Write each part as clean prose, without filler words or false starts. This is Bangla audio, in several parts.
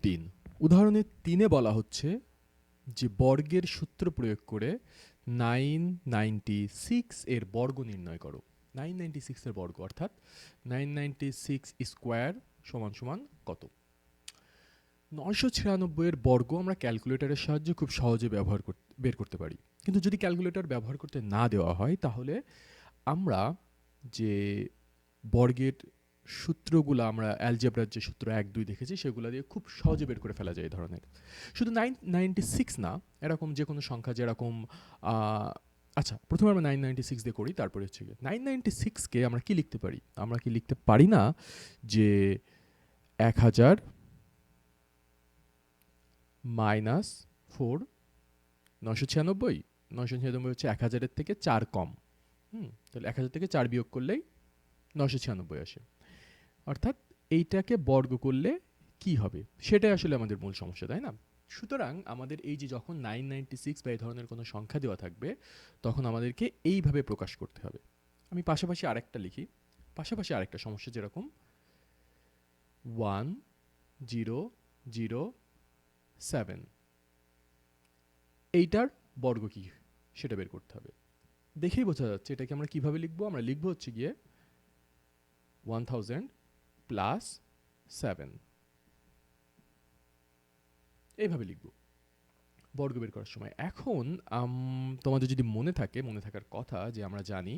তিন উদাহরণে 3-এ বলা হচ্ছে যে বর্গের সূত্র প্রয়োগ করে 996 এর বর্গ নির্ণয় করো। 996 এর বর্গ অর্থাৎ 996 স্কোয়ার সমান সমান কত? 996 এর বর্গ আমরা ক্যালকুলেটরের সাহায্যে খুব সহজে বের করতে পারি। কিন্তু যদি ক্যালকুলেটর ব্যবহার করতে না দেওয়া হয় তাহলে আমরা যে বর্গের সূত্রগুলো আমরা অ্যালজেব্রার যে সূত্র 1-2 দেখেছি সেগুলো দিয়ে খুব সহজে বের করে ফেলা যায় এই ধরনের। শুধু 996 না, এরকম যে কোনো সংখ্যা যেরকম আচ্ছা প্রথমে আমরা 996 দিয়ে করি, তারপরে হচ্ছে গিয়ে 996কে আমরা কি লিখতে পারি? আমরা কি লিখতে পারি না যে 1000 মাইনাস 4 996? 996 হচ্ছে 1000-এর থেকে 4 কম। তাহলে 1000 থেকে 4 বিয়োগ করলেই 996 আসে। অর্থাৎ এইটাকে বর্গ করলে কি হবে সেটাই আসলে আমাদের মূল সমস্যা, তাই না? সুতরাং আমাদের এই যে যখন 996 বা এই ধরনের কোনো সংখ্যা দেওয়া থাকবে তখন আমাদেরকে এইভাবে প্রকাশ করতে হবে। আমি পাশাপাশি আরেকটা লিখি, পাশাপাশি আরেকটা সমস্যা যেরকম 1007, এইটার বর্গ কি সেটা বের করতে হবে। দেখেই বোঝা যাচ্ছে এটাকে আমরা কিভাবে লিখবো। আমরা লিখবো হচ্ছে গিয়ে 1000 প্লাস 7, এইভাবে লিখব বর্গ বের করার সময়। এখন তোমাদের যদি মনে থাকার কথা যে আমরা জানি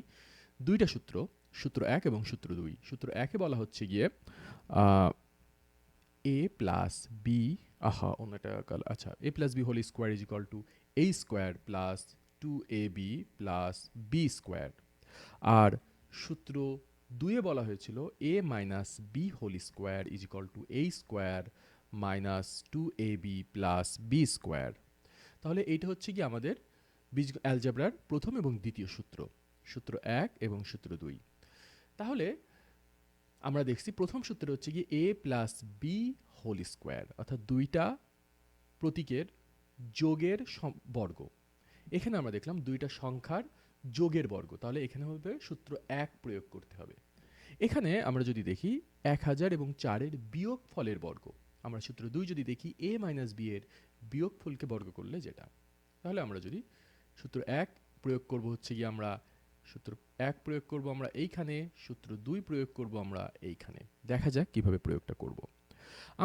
দুইটা সূত্র, সূত্র 1 এবং সূত্র 2। সূত্র 1-এ বলা হচ্ছে গিয়ে a প্লাস বি, অন্যটা আচ্ছা, a plus B whole square is equal to a square plus 2ab plus B square. আর সূত্র 2-এ বলা হয়েছিল a minus B whole square is equal to a square minus 2ab plus B square. তাহলে এইটা হচ্ছে কি আমাদের অ্যালজেব্রার প্রথম এবং দ্বিতীয় সূত্র, সূত্র 1 এবং সূত্র 2। তাহলে আমরা দেখছি প্রথম সূত্র হচ্ছে কি a plus B whole square, অর্থাৎ দুইটা প্রতীকের যোগের বর্গ। এখানে আমরা দেখলাম দুইটা সংখ্যার যোগের বর্গ, তাহলে এখানে হবে সূত্র 1 প্রয়োগ করতে হবে। এখানে আমরা যদি দেখি 1000 এবং 4-এর বিয়োগ ফলের বর্গ, আমরা সূত্র 2 যদি দেখি a মাইনাস বি এর বিয়োগ ফলকে বর্গ করলে যেটা, তাহলে আমরা যদি সূত্র 1 প্রয়োগ করব হচ্ছে কি আমরা সূত্র 1 প্রয়োগ করব আমরা এইখানে, সূত্র 2 প্রয়োগ করব আমরা এইখানে। দেখা যাক কিভাবে প্রয়োগটা করব।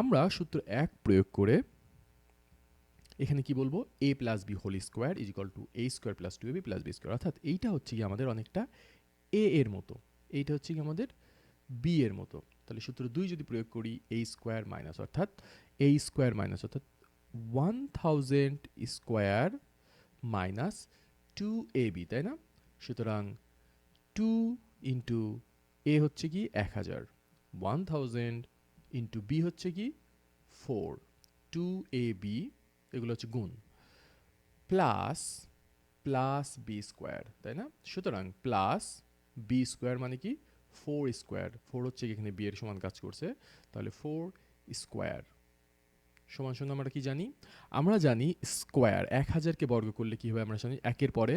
আমরা সূত্র 1 প্রয়োগ করে এখানে কি বলবো, a plus B whole square is equal to a square plus 2ab plus B square, অর্থাৎ এইটা হচ্ছে কি আমাদের অনেকটা a এর মতো, এইটা হচ্ছে কি আমাদের b এর মতো। তাহলে সূত্র 2 যদি প্রয়োগ করি a স্কোয়ার মাইনাস অর্থাৎ 1000 স্কোয়ার মাইনাস 2ab, তাই না? সুতরাং 2 ইন্টু a হচ্ছে কি 1000, 1000 ইন্টু b হচ্ছে কি 4, 2ab এগুলো হচ্ছে গুণ, প্লাস প্লাস বি স্কোয়ার, তাই না? সুতরাং প্লাস বি স্কোয়ার মানে কি 4 স্কোয়ার, 4 হচ্ছে এখানে বি এর সমান কাজ করছে, তাহলে 4 স্কোয়ার সমান সমান আমরা কি জানি? আমরা জানি স্কোয়ার 1000-কে বর্গ করলে কি হবে আমরা জানি, একের পরে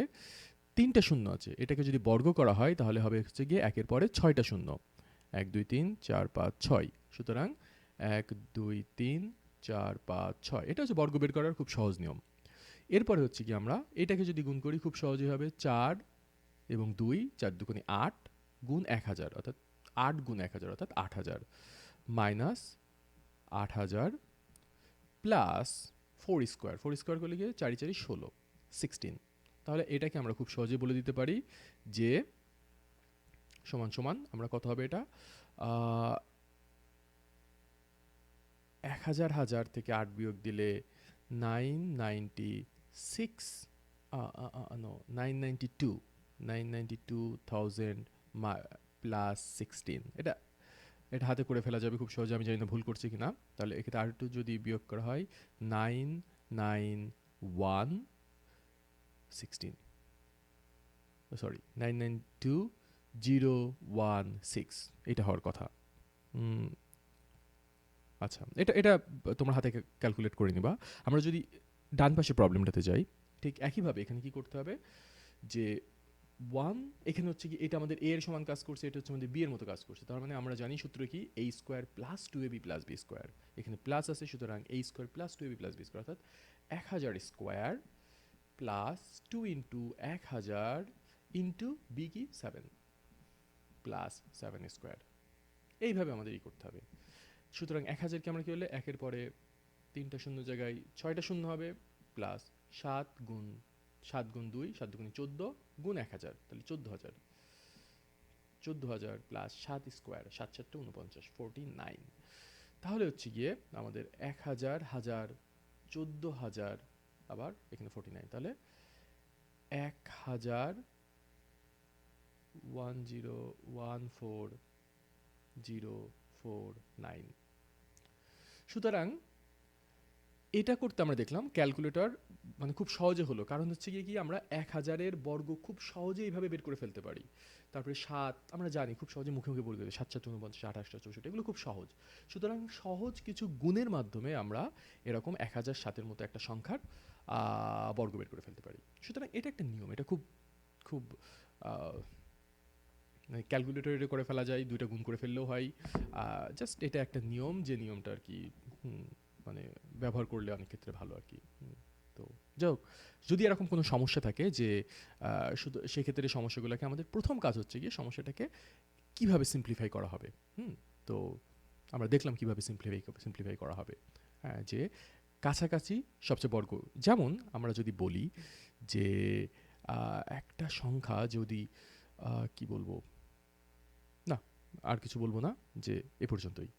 3টা শূন্য আছে, এটাকে যদি বর্গ করা হয় তাহলে হবে হচ্ছে গিয়ে একের পরে 6টা শূন্য, 1 2 3 4 5 6। সুতরাং 1 2 3 4 5 6, এটা হচ্ছে বর্গ বের করার খুব সহজ নিয়ম। এরপরে হচ্ছে কি আমরা এটাকে যদি গুণ করি খুব সহজেই হবে 4 এবং 2, 4 দুগুণে 8 গুণ 1000 অর্থাৎ 8 গুণ 1000 অর্থাৎ 8000 মাইনাস 8000 প্লাস 4 স্কোয়ার, 4 স্কোয়ার করলে গিয়ে 4 4 16, 16। তাহলে এটাকে আমরা খুব সহজে বলে দিতে পারি যে সমান সমান আমরা কত হবে এটা 1000 হাজার থেকে 8 বিয়োগ দিলে 996 নো 992,000 প্লাস 16। এটা এটা হাতে করে ফেলা যাবে খুব সহজে, আমি জানি না ভুল করছি কিনা। তাহলে এক্ষেত্রে আর একটু যদি বিয়োগ করা হয় 99116, সরি 992016 এটা হওয়ার কথা। আচ্ছা, এটা এটা তোমার হাতে ক্যালকুলেট করে নিবা। আমরা যদি ডান পাশে প্রবলেমটাতে যাই, ঠিক একইভাবে এখানে কি করতে হবে যে ওয়ান, এখানে হচ্ছে কি এটা আমাদের এ এর সমান কাজ করছে, এটা হচ্ছে আমাদের বি এর মতো কাজ করছে, তার মানে আমরা জানি সূত্র কি A square plus two A B plus B square, এখানে প্লাস আছে সুতরাং A square plus two A B plus B square, অর্থাৎ 1000 square plus two into 1000 into B কি 7 প্লাস 7 স্কোয়ার, এইভাবে আমাদের ই করতে হবে। সুতরাং 1000কে আমরা কি হলে একের পরে 3টা শূন্য জায়গায় 6টা শূন্য হবে, প্লাস 7 গুণ 2 7 গুণে 14 গুণ 1000, তাহলে 14000, 14000 প্লাস 7 স্কোয়ার, 7 7 49, 49, তাহলে হচ্ছে গিয়ে আমাদের 1000 হাজার 14000 আবার এখানে 49, তাহলে 1000,1014049। সুতরাং এটা করতে আমরা দেখলাম ক্যালকুলেটর মানে খুব সহজে হলো, কারণ হচ্ছে গিয়ে কি আমরা 1000-এর বর্গ খুব সহজে এইভাবে বের করে ফেলতে পারি। তারপরে 7 আমরা জানি খুব সহজে মুখে মুখে বলে দেবে, 7 7 49, 28 64, এগুলো খুব সহজ। সুতরাং সহজ কিছু গুণের মাধ্যমে আমরা এরকম 1007-এর মতো একটা সংখ্যার বর্গ বের করে ফেলতে পারি। সুতরাং এটা একটা নিয়ম, এটা খুব খুব ক্যালকুলেটরে করে ফেলা যায়, দুইটা গুণ করে ফেললেও হয়, জাস্ট এটা একটা নিয়ম, যে নিয়মটা আর কি মানে ব্যবহার করলে অনেক ক্ষেত্রে ভালো আর কি। তো যাই হোক, যদি এরকম কোনো সমস্যা থাকে যে শুধু সেক্ষেত্রে সমস্যাগুলোকে আমাদের প্রথম কাজ হচ্ছে গিয়ে সমস্যাটাকে কিভাবে সিম্পলিফাই করা হবে। তো আমরা দেখলাম কিভাবে সিম্পলিফাই করা হবে। হ্যাঁ, যে কাছাকাছি সবচেয়ে বর্গ, যেমন আমরা যদি বলি যে একটা সংখ্যা যদি কি বলবো, না আর কিছু বলবো না, যে এ পর্যন্তই।